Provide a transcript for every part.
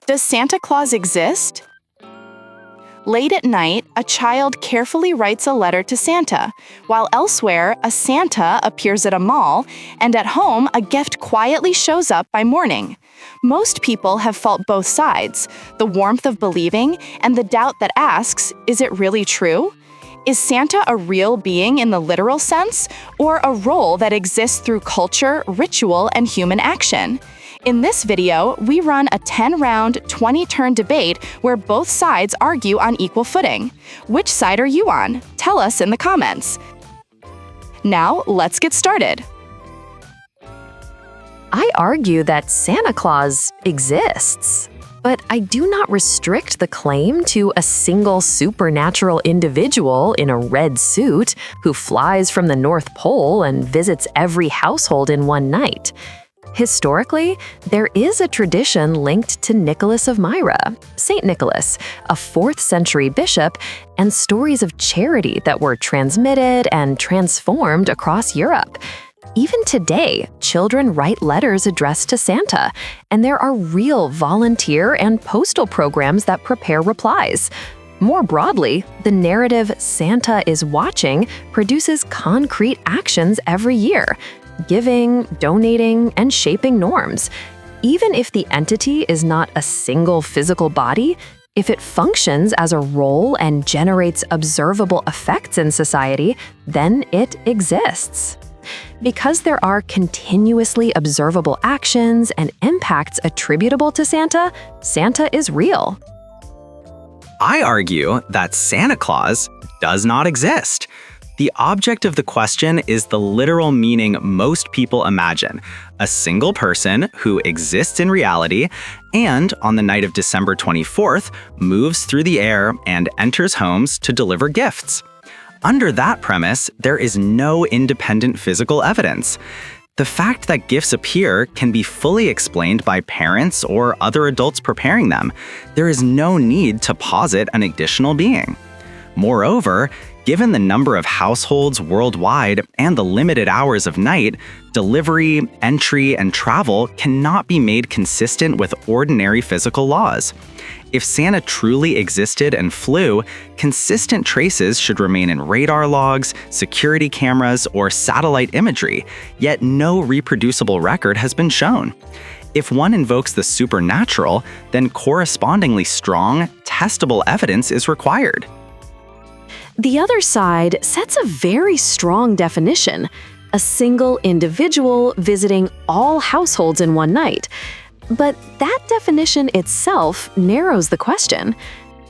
Does Santa Claus exist? Late at night, a child carefully writes a letter to Santa, while elsewhere, a Santa appears at a mall, and at home, a gift quietly shows up by morning. Most people have felt both sides, the warmth of believing and the doubt that asks, is it really true? Is Santa a real being in the literal sense, or a role that exists through culture, ritual, and human action? In this video, we run a 10-round, 20-turn debate where both sides argue on equal footing. Which side are you on? Tell us in the comments. Now, let's get started. I argue that Santa Claus exists, but I do not restrict the claim to a single supernatural individual in a red suit who flies from the North Pole and visits every household in one night. Historically, there is a tradition linked to Nicholas of Myra, Saint Nicholas, a 4th century bishop, and stories of charity that were transmitted and transformed across Europe. Even today, children write letters addressed to Santa, and there are real volunteer and postal programs that prepare replies. More broadly, the narrative Santa is watching produces concrete actions every year, giving, donating, and shaping norms. Even if the entity is not a single physical body, if it functions as a role and generates observable effects in society, then it exists. Because there are continuously observable actions and impacts attributable to Santa, Santa is real. I argue that Santa Claus does not exist. The object of the question is the literal meaning most people imagine, a single person who exists in reality and, on the night of December 24th, moves through the air and enters homes to deliver gifts. Under that premise, there is no independent physical evidence. The fact that gifts appear can be fully explained by parents or other adults preparing them. There is no need to posit an additional being. Moreover, given the number of households worldwide and the limited hours of night, delivery, entry, and travel cannot be made consistent with ordinary physical laws. If Santa truly existed and flew, consistent traces should remain in radar logs, security cameras, or satellite imagery, yet no reproducible record has been shown. If one invokes the supernatural, then correspondingly strong, testable evidence is required. The other side sets a very strong definition: a single individual visiting all households in one night. But that definition itself narrows the question.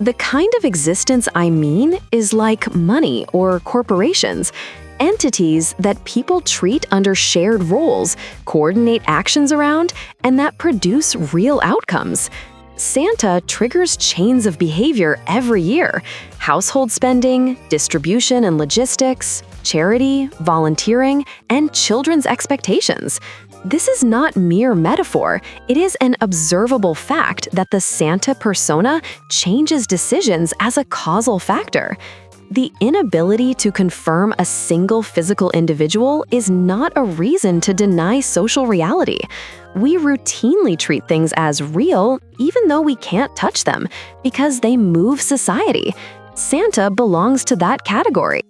The kind of existence I mean is like money or corporations, entities that people treat under shared roles, coordinate actions around, and that produce real outcomes. Santa triggers chains of behavior every year: household spending, distribution and logistics, charity, volunteering, and children's expectations. This is not mere metaphor. It is an observable fact that the Santa persona changes decisions as a causal factor. The inability to confirm a single physical individual is not a reason to deny social reality. We routinely treat things as real, even though we can't touch them, because they move society. Santa belongs to that category.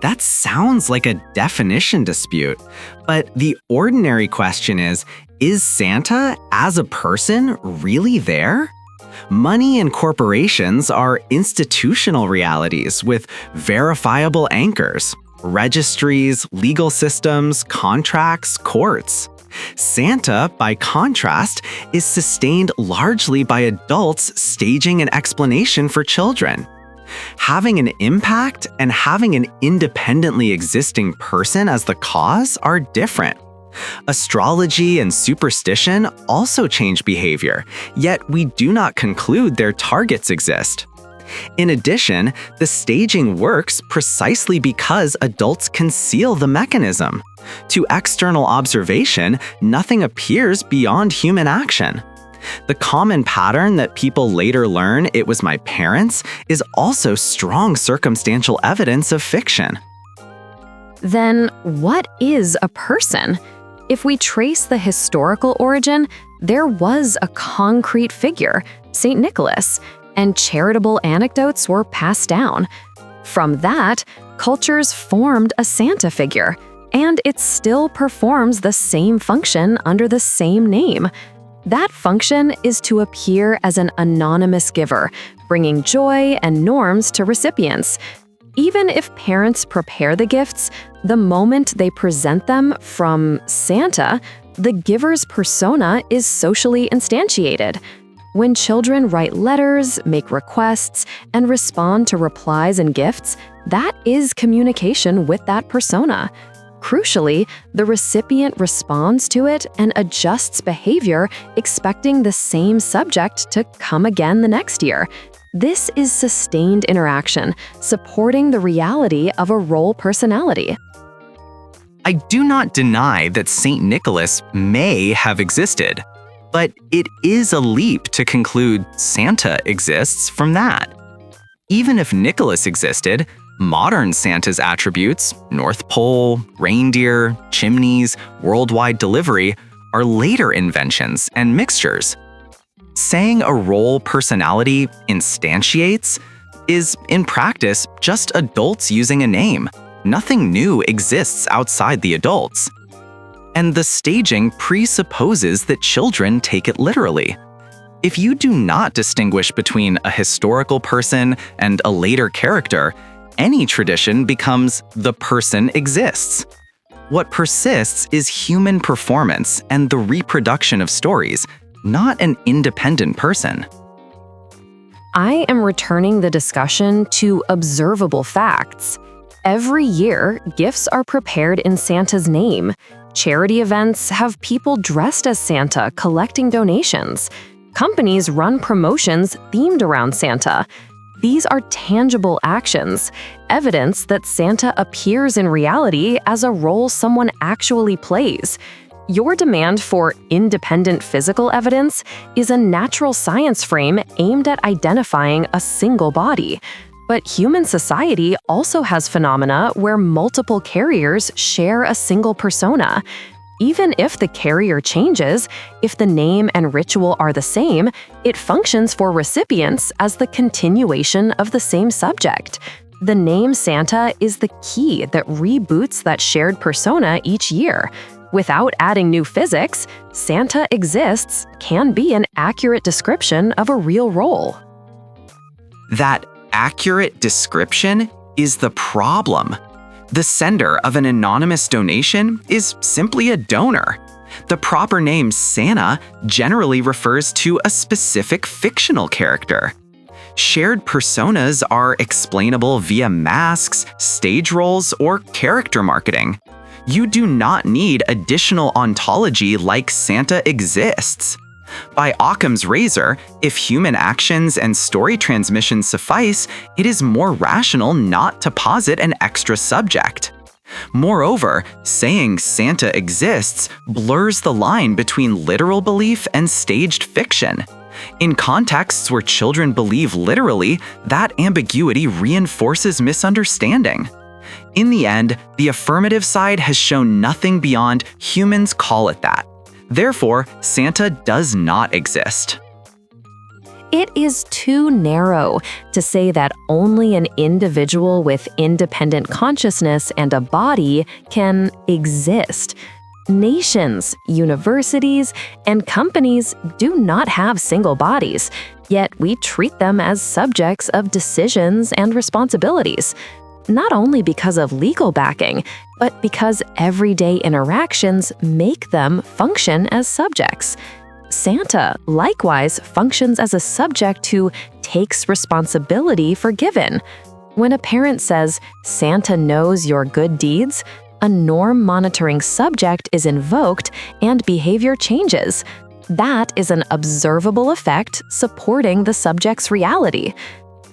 That sounds like a definition dispute. But the ordinary question is Santa, as a person, really there? Money and corporations are institutional realities with verifiable anchors: registries, legal systems, contracts, courts. Santa, by contrast, is sustained largely by adults staging an explanation for children. Having an impact and having an independently existing person as the cause are different. Astrology and superstition also change behavior, yet we do not conclude their targets exist. In addition, the staging works precisely because adults conceal the mechanism. To external observation, nothing appears beyond human action. The common pattern that people later learn it was my parents is also strong circumstantial evidence of fiction. Then, what is a person? If we trace the historical origin, There was a concrete figure, St. Nicholas, and charitable anecdotes were passed down. From that, cultures formed a Santa figure, and it still performs the same function under the same name. That function is to appear as an anonymous giver, bringing joy and norms to recipients. Even if parents prepare the gifts, the moment they present them from Santa, the giver's persona is socially instantiated. When children write letters, make requests, and respond to replies and gifts, that is communication with that persona. Crucially, the recipient responds to it and adjusts behavior, expecting the same subject to come again the next year. This is sustained interaction, supporting the reality of a role personality. I do not deny that St. Nicholas may have existed, but it is a leap to conclude Santa exists from that. Even if Nicholas existed, modern Santa's attributes, North Pole, reindeer, chimneys, worldwide delivery, are later inventions and mixtures. Saying a role personality instantiates is, in practice, just adults using a name. Nothing new exists outside the adults. And the staging presupposes that children take it literally. If you do not distinguish between a historical person and a later character, any tradition becomes the person exists. What persists is human performance and the reproduction of stories, not an independent person. I am returning the discussion to observable facts. Every year, gifts are prepared in Santa's name. Charity events have people dressed as Santa collecting donations. Companies run promotions themed around Santa. These are tangible actions, evidence that Santa appears in reality as a role someone actually plays. Your demand for independent physical evidence is a natural science frame aimed at identifying a single body. But human society also has phenomena where multiple carriers share a single persona. Even if the carrier changes, if the name and ritual are the same, it functions for recipients as the continuation of the same subject. The name Santa is the key that reboots that shared persona each year. Without adding new physics, Santa exists can be an accurate description of a real role. That accurate description is the problem. The sender of an anonymous donation is simply a donor. The proper name Santa generally refers to a specific fictional character. Shared personas are explainable via masks, stage roles, or character marketing. You do not need additional ontology like Santa exists. By Occam's razor, if human actions and story transmission suffice, it is more rational not to posit an extra subject. Moreover, saying Santa exists blurs the line between literal belief and staged fiction. In contexts where children believe literally, that ambiguity reinforces misunderstanding. In the end, the affirmative side has shown nothing beyond humans call it that. Therefore, Santa does not exist. It is too narrow to say that only an individual with independent consciousness and a body can exist. Nations, universities, and companies do not have single bodies, yet we treat them as subjects of decisions and responsibilities. Not only because of legal backing, but because everyday interactions make them function as subjects. Santa, likewise, functions as a subject who takes responsibility for given. When a parent says, "Santa knows your good deeds," a norm-monitoring subject is invoked and behavior changes. That is an observable effect supporting the subject's reality.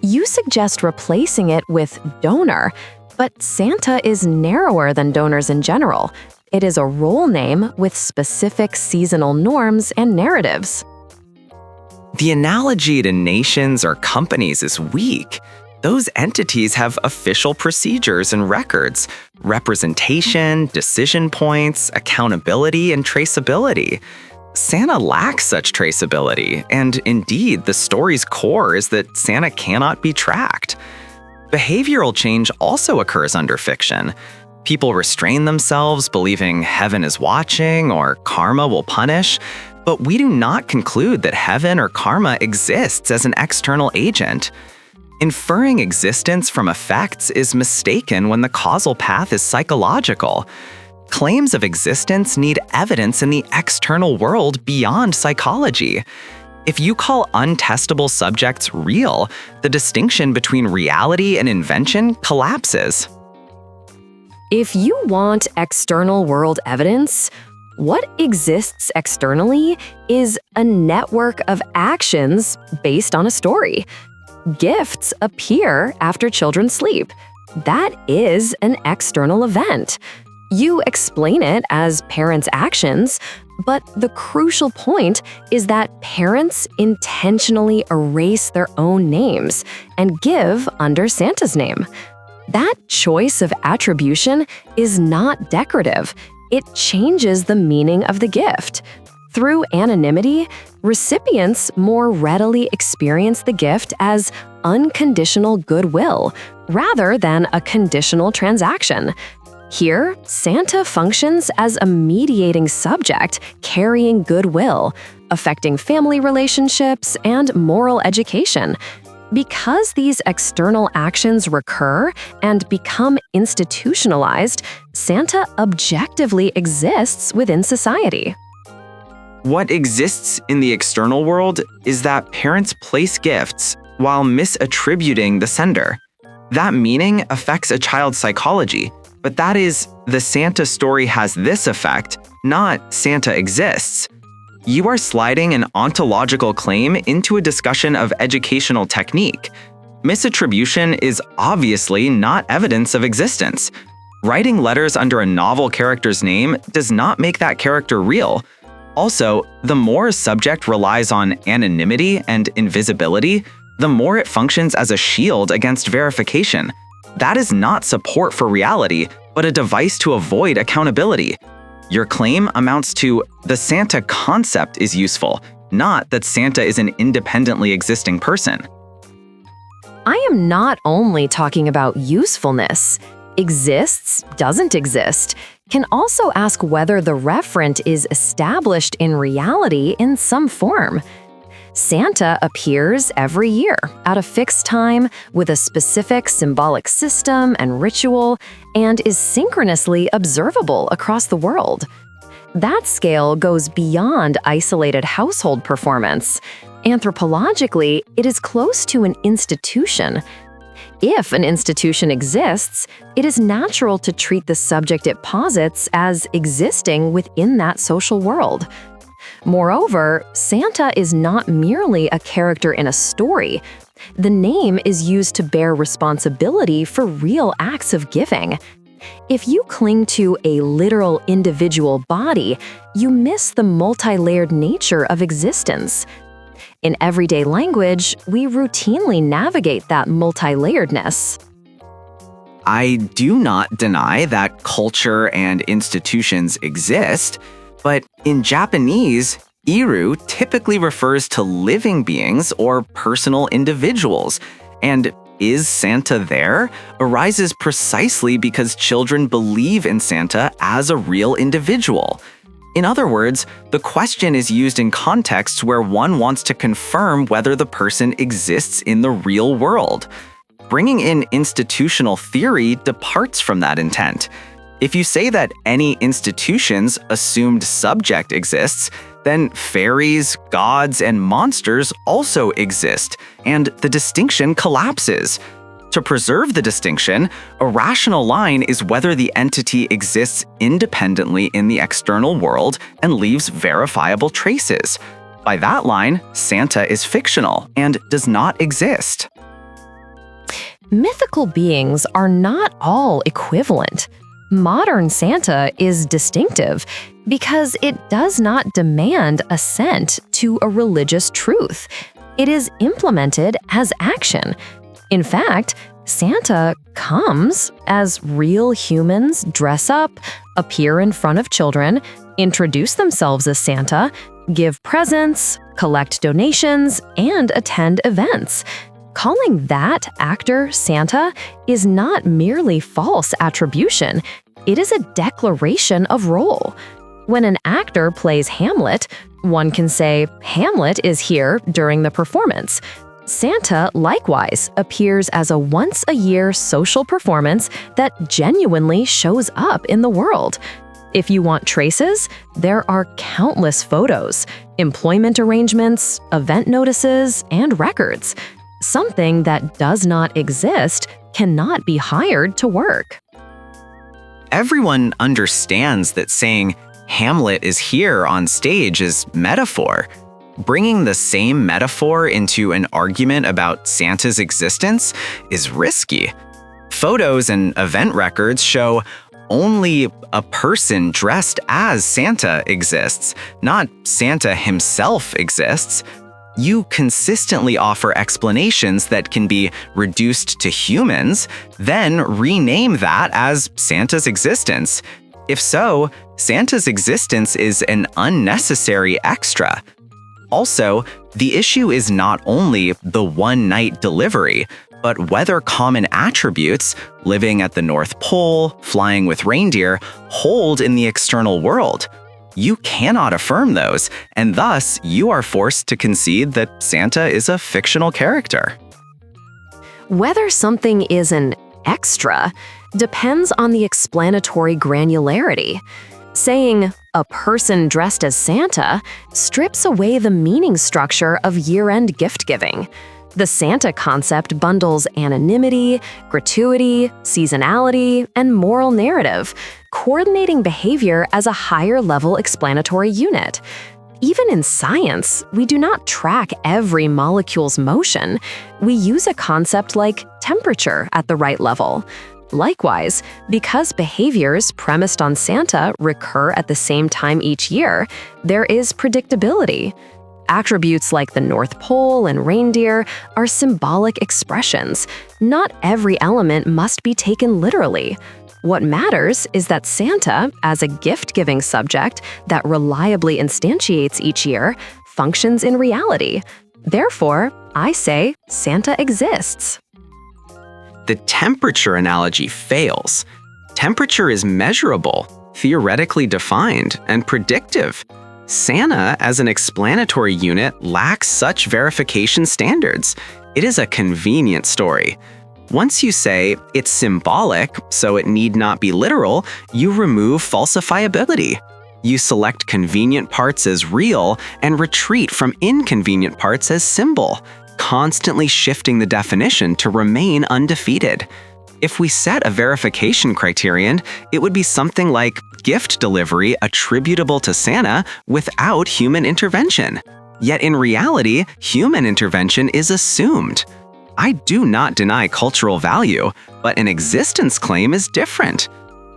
You suggest replacing it with donor, but Santa is narrower than donors in general. It is a role name with specific seasonal norms and narratives. The analogy to nations or companies is weak. Those entities have official procedures and records, representation, decision points, accountability, and traceability. Santa lacks such traceability, and indeed, the story's core is that Santa cannot be tracked. Behavioral change also occurs under fiction. People restrain themselves, believing heaven is watching or karma will punish, but we do not conclude that heaven or karma exists as an external agent. Inferring existence from effects is mistaken when the causal path is psychological. Claims of existence need evidence in the external world beyond psychology. If you call untestable subjects real, the distinction between reality and invention collapses. If you want external world evidence, what exists externally is a network of actions based on a story. Gifts appear after children sleep. That is an external event. You explain it as parents' actions, but the crucial point is that parents intentionally erase their own names and give under Santa's name. That choice of attribution is not decorative. It changes the meaning of the gift. Through anonymity, recipients more readily experience the gift as unconditional goodwill rather than a conditional transaction. Here, Santa functions as a mediating subject carrying goodwill, affecting family relationships and moral education. Because these external actions recur and become institutionalized, Santa objectively exists within society. What exists in the external world is that parents place gifts while misattributing the sender. That meaning affects a child's psychology, but that is, the Santa story has this effect, not Santa exists. You are sliding an ontological claim into a discussion of educational technique. Misattribution is obviously not evidence of existence. Writing letters under a novel character's name does not make that character real. Also, the more a subject relies on anonymity and invisibility, the more it functions as a shield against verification. That is not support for reality, but a device to avoid accountability. Your claim amounts to the Santa concept is useful, not that Santa is an independently existing person. I am not only talking about usefulness. Exists, doesn't exist, can also ask whether the referent is established in reality in some form. Santa appears every year at a fixed time with a specific symbolic system and ritual and is synchronously observable across the world. That scale goes beyond isolated household performance. Anthropologically, it is close to an institution. If an institution exists, it is natural to treat the subject it posits as existing within that social world. Moreover, Santa is not merely a character in a story. The name is used to bear responsibility for real acts of giving. If you cling to a literal individual body, you miss the multi-layered nature of existence. In everyday language, we routinely navigate that multi-layeredness. I do not deny that culture and institutions exist, but in Japanese, iru typically refers to living beings or personal individuals, and is Santa there arises precisely because children believe in Santa as a real individual. In other words, the question is used in contexts where one wants to confirm whether the person exists in the real world. Bringing in institutional theory departs from that intent. If you say that any institution's assumed subject exists, then fairies, gods, and monsters also exist, and the distinction collapses. To preserve the distinction, a rational line is whether the entity exists independently in the external world and leaves verifiable traces. By that line, Santa is fictional and does not exist. Mythical beings are not all equivalent. Modern Santa is distinctive because it does not demand assent to a religious truth. It is implemented as action. In fact, Santa comes as real humans dress up, appear in front of children, introduce themselves as Santa, give presents, collect donations, and attend events. Calling that actor Santa is not merely false attribution, it is a declaration of role. When an actor plays Hamlet, one can say Hamlet is here during the performance. Santa, likewise, appears as a once-a-year social performance that genuinely shows up in the world. If you want traces, there are countless photos, employment arrangements, event notices, and records. Something that does not exist cannot be hired to work. Everyone understands that saying Hamlet is here on stage is metaphor. Bringing the same metaphor into an argument about Santa's existence is risky. Photos and event records show only a person dressed as Santa exists, not Santa himself exists. You consistently offer explanations that can be reduced to humans, then rename that as Santa's existence. If so, Santa's existence is an unnecessary extra. Also, the issue is not only the one-night delivery, but whether common attributes, living at the North Pole, flying with reindeer, hold in the external world. You cannot affirm those, and thus you are forced to concede that Santa is a fictional character. Whether something is an extra depends on the explanatory granularity. Saying, a person dressed as Santa strips away the meaning structure of year-end gift-giving. The Santa concept bundles anonymity, gratuity, seasonality, and moral narrative, coordinating behavior as a higher-level explanatory unit. Even in science, we do not track every molecule's motion. We use a concept like temperature at the right level. Likewise, because behaviors premised on Santa recur at the same time each year, there is predictability. Attributes like the North Pole and reindeer are symbolic expressions. Not every element must be taken literally. What matters is that Santa, as a gift-giving subject that reliably instantiates each year, functions in reality. Therefore, I say Santa exists. The temperature analogy fails. Temperature is measurable, theoretically defined, and predictive. Santa, as an explanatory unit, lacks such verification standards. It is a convenient story. Once you say it's symbolic, so it need not be literal, you remove falsifiability. You select convenient parts as real and retreat from inconvenient parts as symbol, constantly shifting the definition to remain undefeated. If we set a verification criterion, it would be something like gift delivery attributable to Santa without human intervention. Yet in reality, human intervention is assumed. I do not deny cultural value, but an existence claim is different.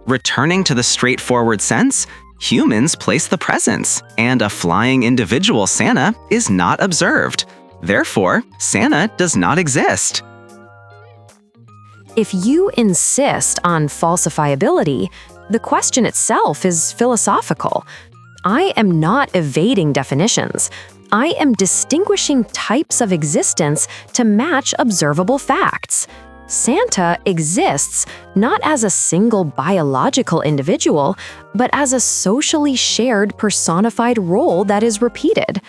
Returning to the straightforward sense, humans place the presents, and a flying individual Santa is not observed. Therefore, Santa does not exist. If you insist on falsifiability, the question itself is philosophical. I am not evading definitions. I am distinguishing types of existence to match observable facts. Santa exists not as a single biological individual, but as a socially shared personified role that is repeated.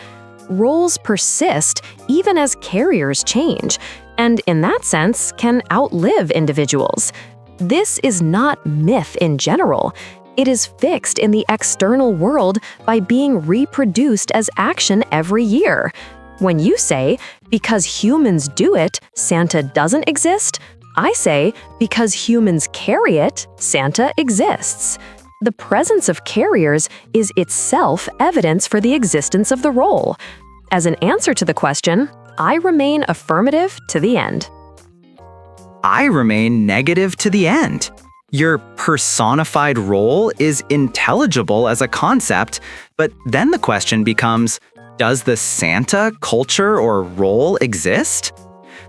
Roles persist even as carriers change, and in that sense can outlive individuals. This is not myth in general. It is fixed in the external world by being reproduced as action every year. When you say, because humans do it, Santa doesn't exist, I say, because humans carry it, Santa exists. The presence of carriers is itself evidence for the existence of the role. As an answer to the question, I remain affirmative to the end. I remain negative to the end. Your personified role is intelligible as a concept, but then the question becomes, does the Santa culture or role exist?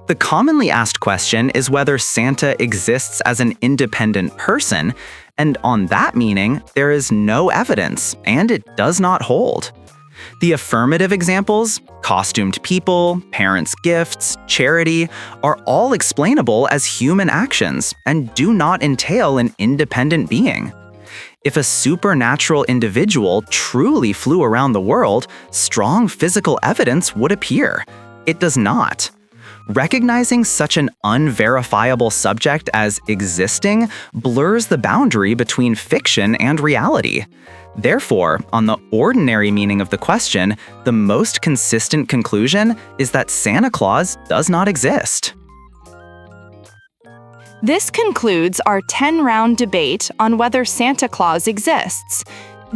The commonly asked question is whether Santa exists as an independent person, and on that meaning, there is no evidence, and it does not hold. The affirmative examples, costumed people, parents' gifts, charity, are all explainable as human actions and do not entail an independent being. If a supernatural individual truly flew around the world, strong physical evidence would appear. It does not. Recognizing such an unverifiable subject as existing blurs the boundary between fiction and reality. Therefore, on the ordinary meaning of the question, the most consistent conclusion is that Santa Claus does not exist. This concludes our 10-round debate on whether Santa Claus exists.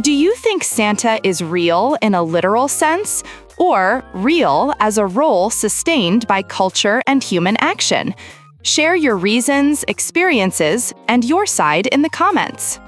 Do you think Santa is real in a literal sense, or real as a role sustained by culture and human action? Share your reasons, experiences, and your side in the comments.